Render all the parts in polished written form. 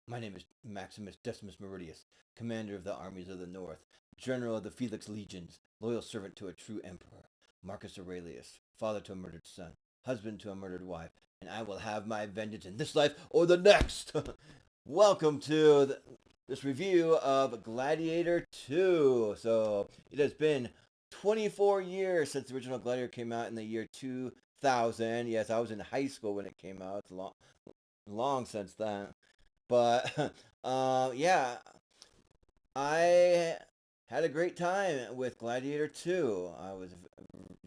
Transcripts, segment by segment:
My name is Maximus Decimus Meridius, commander of the armies of the North, general of the Felix legions, loyal servant to a true emperor, Marcus Aurelius, father to a murdered son, husband to a murdered wife, and I will have my vengeance in this life or the next. Welcome to this review of Gladiator II. So, it has been 24 years since the original Gladiator came out in the year 2000. Yes, I was in high school when it came out. It's long since then. But yeah, I had a great time with Gladiator 2. I was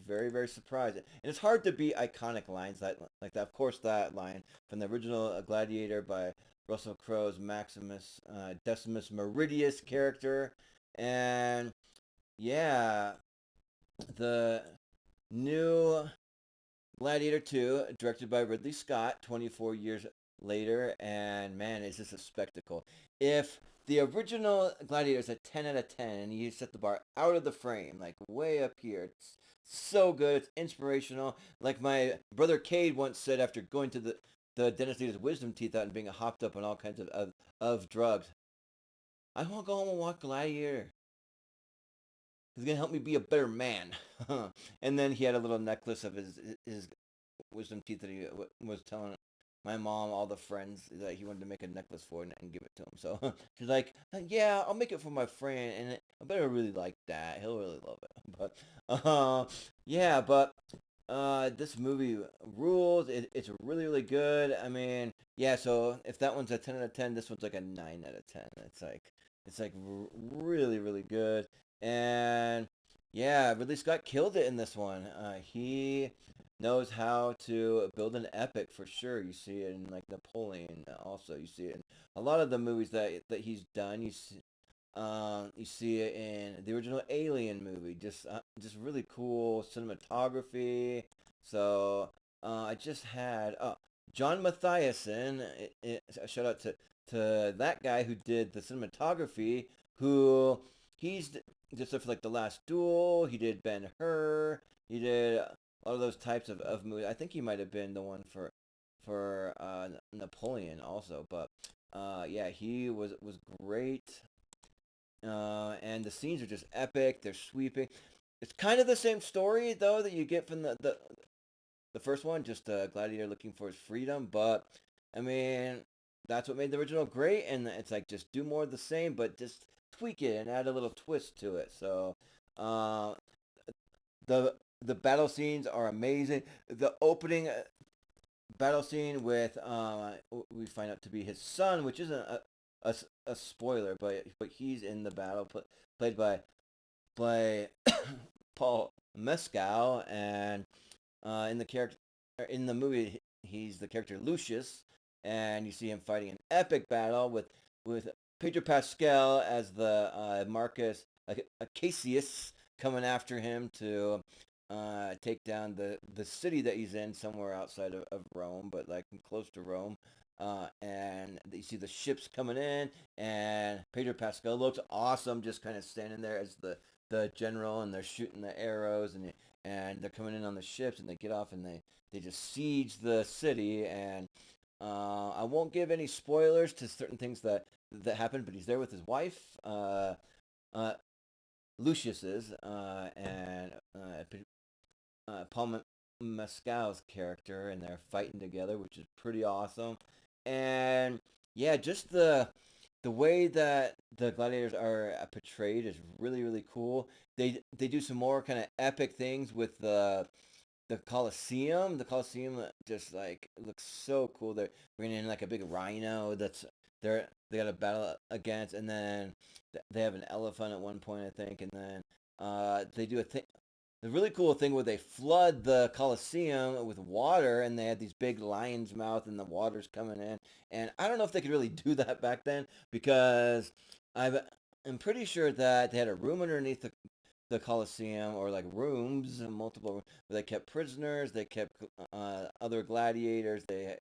very, very surprised. And it's hard to beat iconic lines like that. Of course, that line from the original Gladiator by Russell Crowe's Maximus Decimus Meridius character. And yeah, the new Gladiator 2, directed by Ridley Scott 24 years later, and man, is this a spectacle. If the original Gladiator is a 10 out of 10, and you set the bar out of the frame, like way up here, it's so good, it's inspirational. Like my brother Cade once said after going to the dentist to get his wisdom teeth out and being hopped up on all kinds of drugs, I want to go home and watch Gladiator. It's gonna help me be a better man. And then he had a little necklace of his wisdom teeth that he was telling my mom, all the friends that he wanted to make a necklace for and give it to him. So she's like, "Yeah, I'll make it for my friend, and I better really like that. He'll really love it." Yeah, but this movie rules. It's really really good. I mean, yeah. So if that one's a 10 out of 10, this one's like a 9 out of 10. It's like really really good. And yeah, Ridley Scott killed it in this one. He knows how to build an epic for sure. You see it in like Napoleon. Also, you see it in a lot of the movies that he's done. You see it in the original Alien movie. Just really cool cinematography. So I just had John Mathiasen. A shout out to that guy who did the cinematography. Who he's just for like the Last Duel. He did Ben Hur. He did a lot of those types of movies. I think he might have been the one for Napoleon also. But yeah, he was great. And the scenes are just epic. They're sweeping. It's kind of the same story though that you get from the first one, just a gladiator looking for his freedom. But I mean, that's what made the original great, and it's like just do more of the same, but just tweak it and add a little twist to it. So, uh, the the battle scenes are amazing. The opening battle scene with we find out to be his son, which isn't a spoiler, but he's in the battle, played by Paul Mescal, and in the character in the movie he's the character Lucius, and you see him fighting an epic battle with Pedro Pascal as the Marcus Cassius coming after him to take down the city that he's in somewhere outside of Rome, but like close to Rome. And you see the ships coming in, and Pedro Pascal looks awesome, just kind of standing there as the general, and they're shooting the arrows, and they're coming in on the ships, and they get off, and they just siege the city. And I won't give any spoilers to certain things that happen, but he's there with his wife. Uh, Lucius is, and Paul Mescal's character, and they're fighting together, which is pretty awesome. And yeah, just the way that the gladiators are portrayed is really really cool. They do some more kind of epic things with the Colosseum. The Colosseum just like looks so cool. They're bringing in like a big rhino they got a battle against, and then they have an elephant at one point, I think, and then they do a thing. The really cool thing where they flood the Colosseum with water, and they had these big lion's mouth, and the water's coming in. And I don't know if they could really do that back then because I'm pretty sure that they had a room underneath the Colosseum, or like rooms, multiple rooms, where they kept prisoners, they kept other gladiators, they had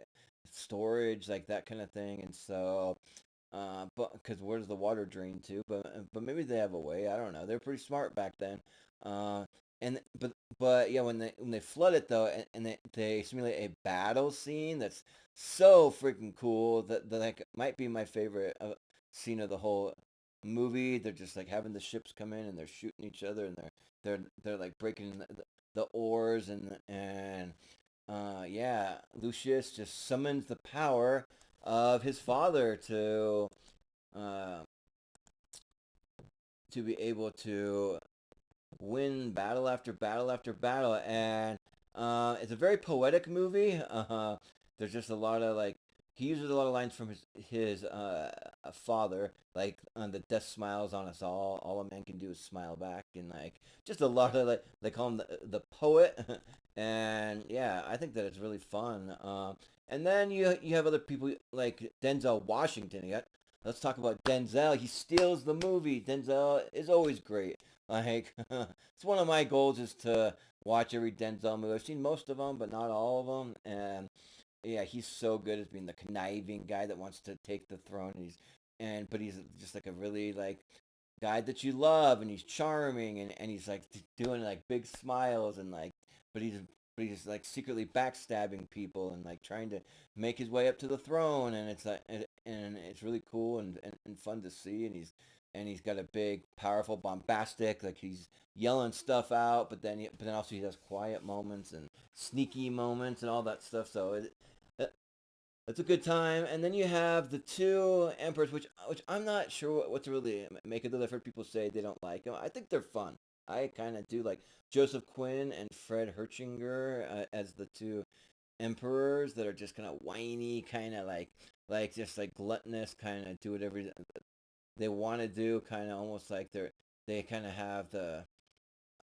storage, like that kind of thing. And so, but because where does the water drain to? But maybe they have a way. I don't know. They're pretty smart back then. Uh, and but yeah, when they flood it though, and they simulate a battle scene that's so freaking cool that like might be my favorite scene of the whole movie. They're just like having the ships come in and they're shooting each other and they're like breaking the oars and yeah, Lucius just summons the power of his father uh, to be able to win battle after battle after battle, and it's a very poetic movie. There's just a lot of like he uses a lot of lines from his father, like the death smiles on us all. All a man can do is smile back, and like just a lot of like they call him the poet, and yeah, I think that it's really fun. And then you have other people like Denzel Washington. Let's talk about Denzel. He steals the movie. Denzel is always great. Like, it's one of my goals is to watch every Denzel movie. I've seen most of them, but not all of them. And yeah, he's so good as being the conniving guy that wants to take the throne. But he's just like a really like guy that you love, and he's charming, and he's like doing like big smiles and like, but he's like secretly backstabbing people and like trying to make his way up to the throne, and it's like and it's really cool and fun to see, and he's got a big, powerful, bombastic, like he's yelling stuff out, but then also he has quiet moments and sneaky moments and all that stuff. So it's a good time. And then you have the two emperors, which I'm not sure what to really make of. I've heard people say they don't like them. I think they're fun. I kind of do like Joseph Quinn and Fred Herchinger as the two emperors that are just kind of whiny, kind of like just like gluttonous, kind of do whatever they want to do, kind of almost like they kind of have the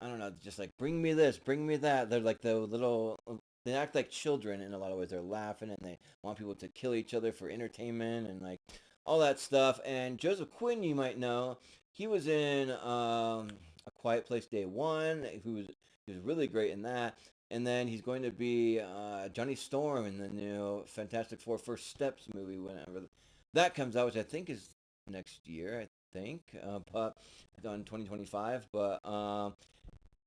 I don't know, just like bring me this, bring me that. They're like the little. They act like children in a lot of ways. They're laughing and they want people to kill each other for entertainment and like all that stuff. And Joseph Quinn, you might know, he was in A Quiet Place Day One. He was really great in that. And then he's going to be Johnny Storm in the new Fantastic Four First Steps movie whenever that comes out, which I think is next year. I think, but on 2025. But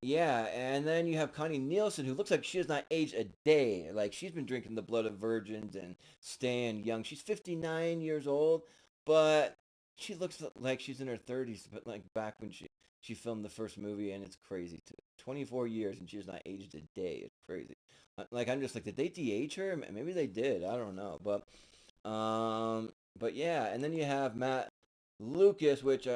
yeah, and then you have Connie Nielsen, who looks like she has not aged a day. Like she's been drinking the blood of virgins and staying young. She's 59 years old, but she looks like she's in her 30s. But like back when she filmed the first movie, and it's crazy. 24 years and she has not aged a day. It's crazy. Like I'm just like, did they de-age her? Maybe they did. I don't know, but yeah, and then you have Matt Lucas, which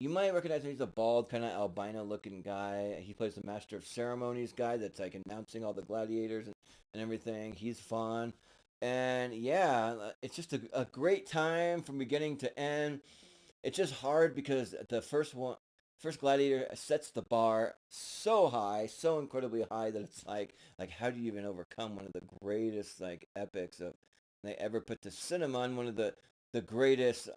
you might recognize him. He's a bald, kind of albino-looking guy. He plays the master of ceremonies guy that's like announcing all the gladiators and everything. He's fun, and yeah, it's just a great time from beginning to end. It's just hard because first gladiator sets the bar so high, so incredibly high that it's like how do you even overcome one of the greatest like epics of they ever put to cinema, and one of the greatest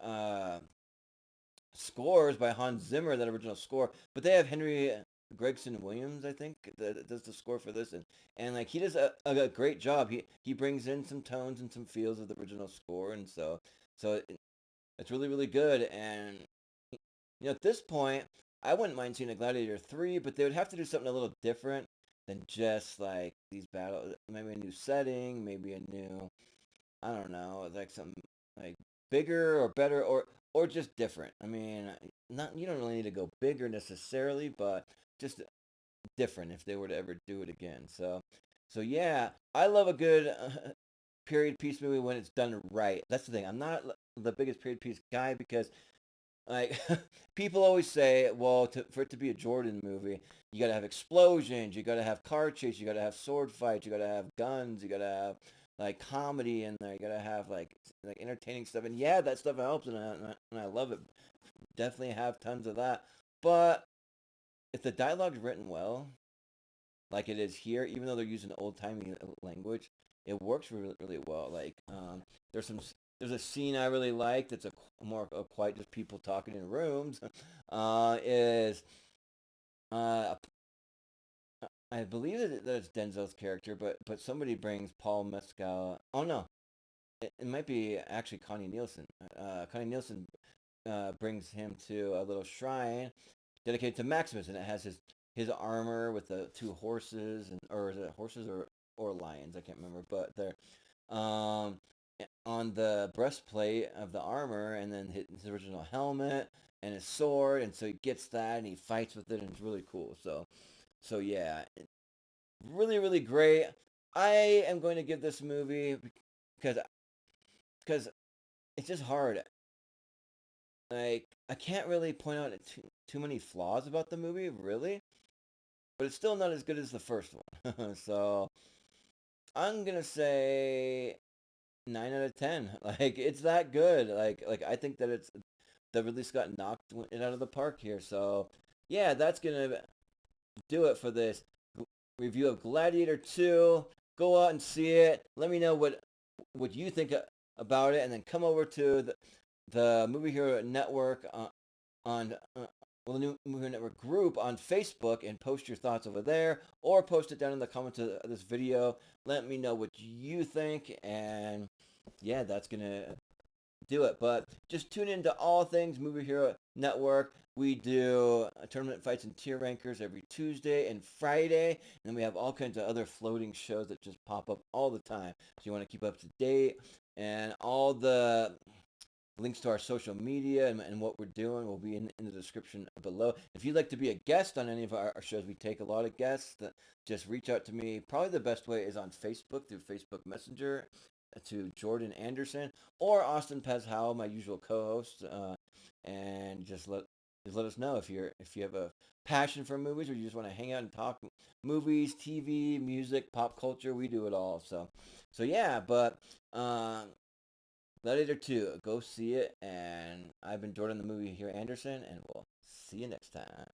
scores by Hans Zimmer, that original score. But they have Henry Gregson Williams, I think, that does the score for this, and like he does a great job. He brings in some tones and some feels of the original score, and it's really really good. And at this point, I wouldn't mind seeing a Gladiator 3, but they would have to do something a little different than just like these battles. Maybe a new setting, maybe a new I don't know, like some like bigger or better or just different. I mean, not you don't really need to go bigger necessarily, but just different if they were to ever do it again. So yeah, I love a good period piece movie when it's done right. That's the thing. I'm not the biggest period piece guy because like people always say, well, for it to be a Jordan movie, you got to have explosions, you got to have car chase, you got to have sword fights, you got to have guns, you got to have like comedy in there, you got to have like entertaining stuff. And yeah, that stuff helps, and I love it. Definitely have tons of that. But if the dialogue's written well, like it is here, even though they're using old timey language, it works really, really well. Like there's some there's a scene I really like that's more quite just people talking in rooms. Is uh, I believe that it's Denzel's character, but somebody brings Paul Mescal. Oh no, it might be actually Connie Nielsen. Connie Nielsen brings him to a little shrine, dedicated to Maximus, and it has his armor with the two horses, and or is it horses or lions? I can't remember, but they're um, on the breastplate of the armor, and then his original helmet and his sword, and so he gets that and he fights with it, and it's really cool. So yeah, really really great. I am going to give this movie because because it's just hard. Like I can't really point out too many flaws about the movie, really, but it's still not as good as the first one. So I'm gonna say 9 out of 10. Like it's that good. Like I think that it's that Ridley Scott knocked it out of the park here. So yeah, that's gonna do it for this review of Gladiator 2. Go out and see it. Let me know what you think about it, and then come over to the Movie Hero Network on well, the new Movie Network group on Facebook and post your thoughts over there, or post it down in the comments of this video. Let me know what you think, and yeah, that's gonna do it. But just tune into all things Movie Hero Network. We do tournament fights and tier rankers every Tuesday and Friday, and then we have all kinds of other floating shows that just pop up all the time. So you want to keep up to date, and all the links to our social media and what we're doing will be in the description below. If you'd like to be a guest on any of our shows, we take a lot of guests. Just reach out to me. Probably the best way is on Facebook through Facebook Messenger to Jordan Anderson or Austin Pezhao, my usual co-host, and just let us know if you have a passion for movies or you just want to hang out and talk movies, TV, music, pop culture. We do it all. So yeah, but Gladiator 2, go see it. And I've been Jordan the Movie here, Anderson, and we'll see you next time.